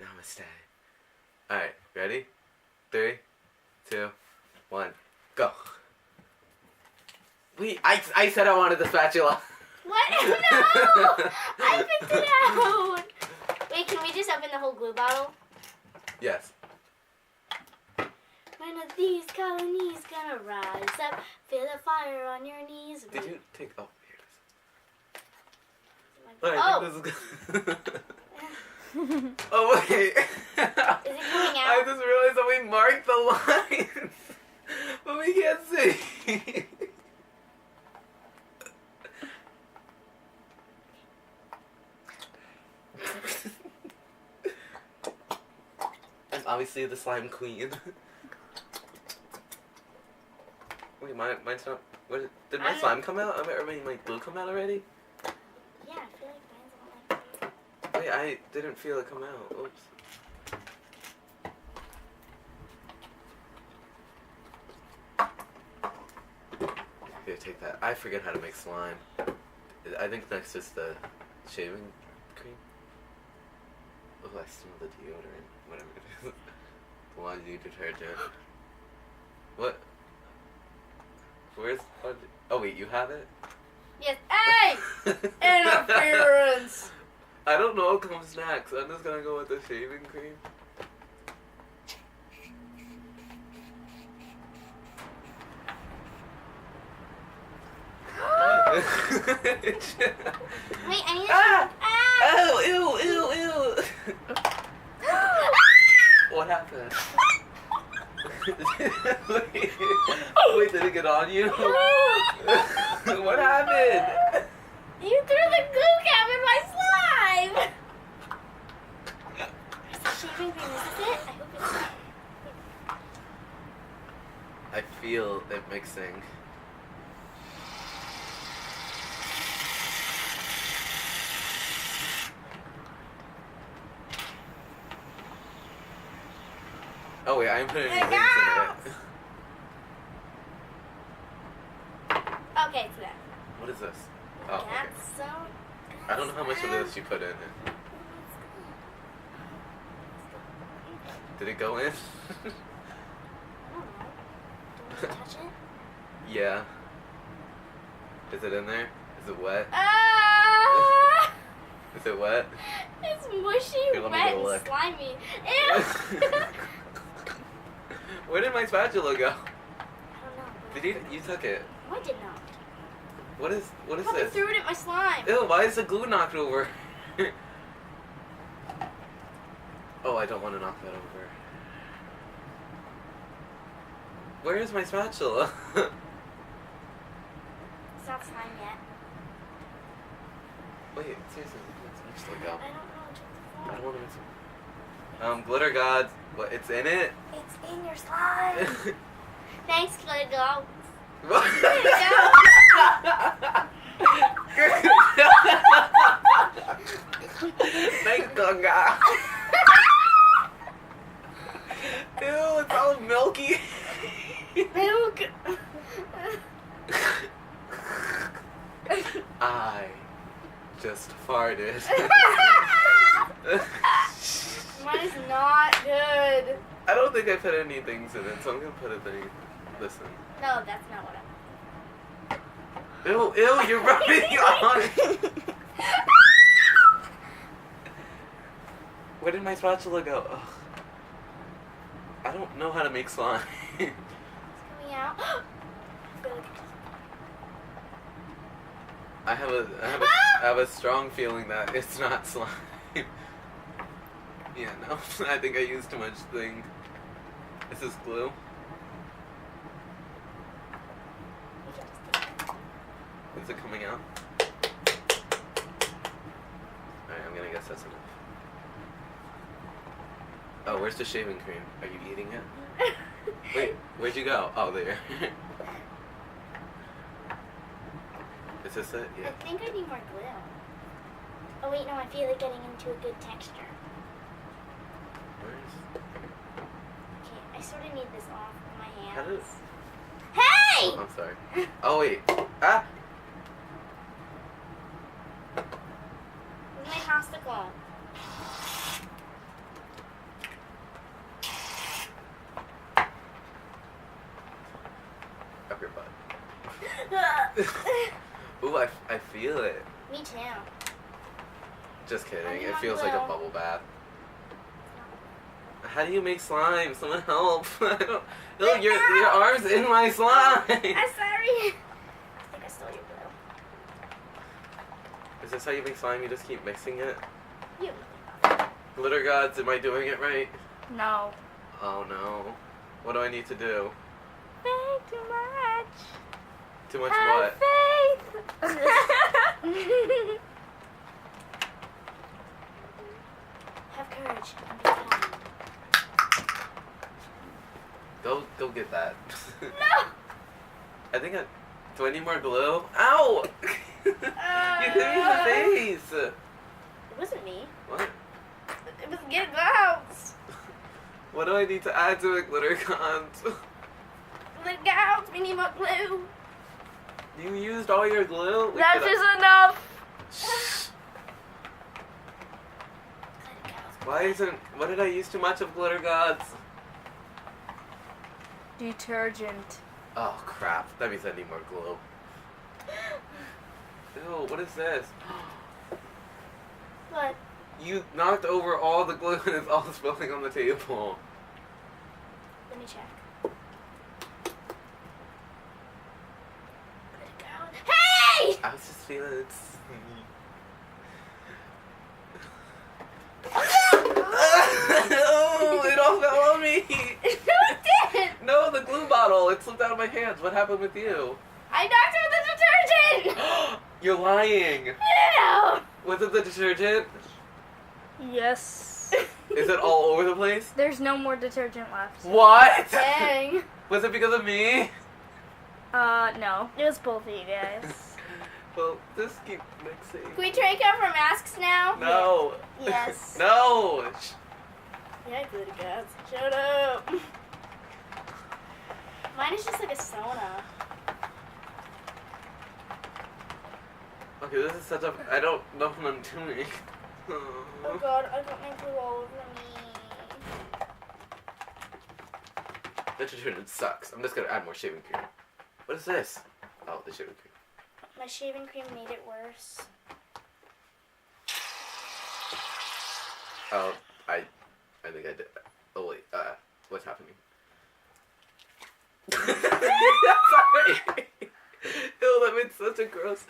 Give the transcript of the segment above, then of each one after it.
Namaste. Alright, ready? 3, 2, 1, go. Wait, I said I wanted the spatula. What? No! I picked it out. Wait, can we just open the whole glue bottle? Yes. One of these colonies gonna rise up. Feel the fire on your knees. Did you take... Oh, here it is. Oh! I think this is good. Oh, wait. Is it coming out? I just realized that we marked the lines. But we can't see. I'm obviously the slime queen. Wait, mine's not... What, did my slime come out? Or my glue come out already? Yeah, I feel like mine's all like glue. Wait, I didn't feel it come out. Oops. Here, take that. I forget how to make slime. I think next is the shaving cream. Oh, I smell the deodorant. Whatever it is. The laundry detergent. What? Where's... Oh, wait, you have it? Yes. Hey! Interference! I don't know what comes next. I'm just gonna go with the shaving cream. Wait, I need to... Ah! Oh, ew, ew, ew. What happened? Wait, did it get on you? What happened? You threw the glue cap in my slime! Where's the shaving cream? Is this it? I hope it's it. I feel it mixing. Oh wait, I am putting any things in it. Okay, it's there. What is this? Oh, okay. That's so good. I don't know how much of this you put in it. Did it go in? I don't know. Do we touch it? Yeah. Is it in there? Is it wet? Ah! Is it wet? It's mushy, Here, let me wet, get a and lick. slimy. Ew! Where did my spatula go? I don't know. Did you took it? No, I did not. What is Probably this? threw it at my slime. Ew, why is the glue knocked over? Oh, I don't want to knock that over. Where is my spatula? It's not slime yet. Wait, seriously, let's mix it up. I don't know which one's I don't want to mix it. Glitter gods. What? It's in it? It's in your slime. Thanks, Glitter God. What? Thanks, Gunga. Ew, it's all milky. Milk. I just farted. Mine is not good. I don't think I put any things in it, so I'm gonna put a thing. Listen. No, that's not what I Ew, ew, you're rubbing on. Where did my spatula go? Ugh. I don't know how to make slime. It's coming out. I have a strong feeling that it's not slime. Yeah, no, I think I used too much thing. Is this glue? Is it coming out? Alright, I'm gonna guess that's enough. Oh, where's the shaving cream? Are you eating it? Wait, where'd you go? Oh, there. Is this it? Yeah. I think I need more glue. Oh wait, no, I feel it getting into a good texture. Where's... Okay, I sort of need this off of my How hands. does... Hey! Oh, I'm sorry. Oh, wait. Ah! Where's my hosticle? Ooh, I feel it. Me too. Just kidding. I need It my feels like a glue. bubble bath. How do you make slime? Someone help. I don't. Look, your arm's in my slime. I'm sorry. I think I stole your glue. Is this how you make slime? You just keep mixing it? You. Glitter gods, am I doing it right? No. Oh no. What do I need to do? Faith too much. Too much Have what? faith. Have courage and be kind. Go get that. No! I think I. Do I need more glue? Ow! You hit me in the face! It wasn't me. What? It was getting bounced. What do I need to add to it, glitter gods? The gals, we need more glue. You used all your glue? Wait, That did I- is enough. Shh. Why isn't. What did I use too much of, glitter gods? Detergent. Oh crap. That means I need more glue. Ew, what is this? What? You knocked over all the glue and it's all spilling on the table. Let me check. Hey! I was just feeling it. Oh, it all fell on me. No, it didn't. No, the glue bottle. It slipped out of my hands. What happened with you? I knocked over the detergent. You're lying. No. Was it the detergent? Yes. Is it all over the place? There's no more detergent left. What? Dang. Was it because of me? No. It was both of you guys. Well, just keep mixing. Can we take off our masks now? No. Yes. No. Yeah, glitter guys. Shut up. Mine is just like a sauna. Okay, this is such a. I don't know what I'm doing. Oh god, I got my glue all over me. The detergent sucks. I'm just gonna add more shaving cream. What is this? Oh, the shaving cream. My shaving cream made it worse. Oh, I think I did. Oh wait, what's happening? Sorry. Ew, that made such a gross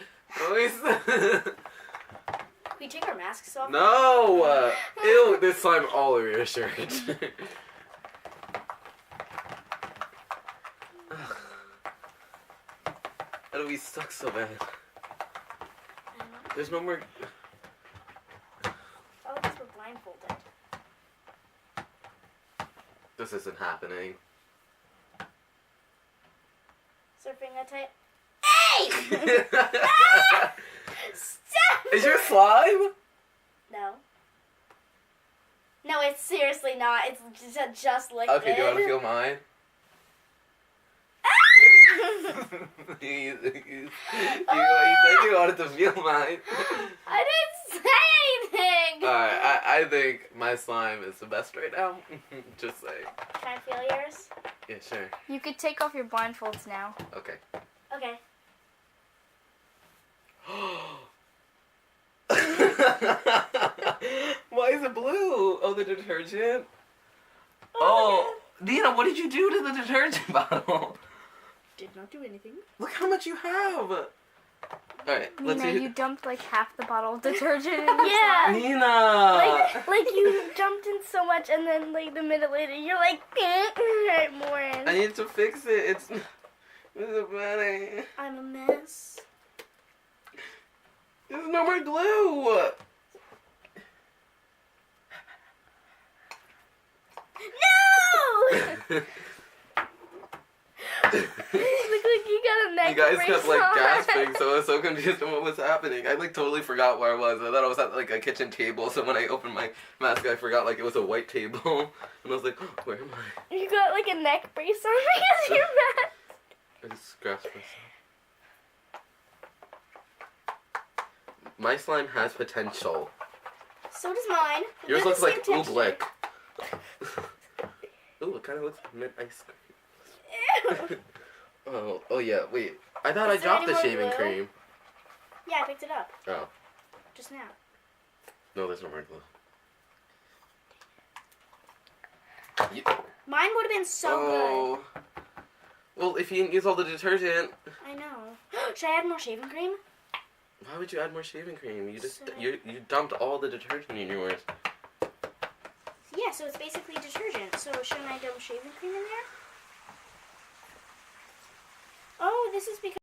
noise. Can we take our masks off? No! Ew, there's slime all over your shirt. How do we suck so bad? There's no more. Oh, because we're blindfolded. This isn't happening. Surfing that tight. Hey! Stop! Is your slime? No. No, it's seriously not. It's just like Okay, do you want to feel mine? you said you wanted to feel mine. I didn't say anything. Alright, I think my slime is the best right now. Just saying. Try and feel yours. Yeah, sure. You could take off your blindfolds now. Okay. Okay. Why is it blue? Oh, the detergent? Oh, Nina, what did you do to the detergent bottle? Did not do anything. Look how much you have. Alright, let's Nina, see. you dumped like half the bottle of detergent in your Yeah. slime. Nina! Like you dumped in so much, and then like a minute later, you're like, right more in. I need to fix it. It's funny. I'm a mess. There's no more glue. No! Look like you got a neck You guys brace kept like on. gasping, so I was so confused on what was happening. I like totally forgot where I was. I thought I was at like a kitchen table, so when I opened my mask, I forgot like it was a white table, and I was like, oh, where am I? You got like a neck brace on because you're mad. I just scratched myself. My slime has potential. So does mine. Yours They're looks the like same texture. oobleck. Ooh, it kind of looks like mint ice cream. Ew. Oh yeah, wait. I thought Is I there dropped any the more shaving glue? cream. Yeah, I picked it up Oh. just now. No, there's no more glue. Mine would have been so Oh. Well, if you didn't use all the detergent. good. I know. Should I add more shaving cream? Why would you add more shaving cream? You just So- you dumped all the detergent in yours. Yeah, so it's basically detergent. So shouldn't I dump shaving cream in there? Oh, this is because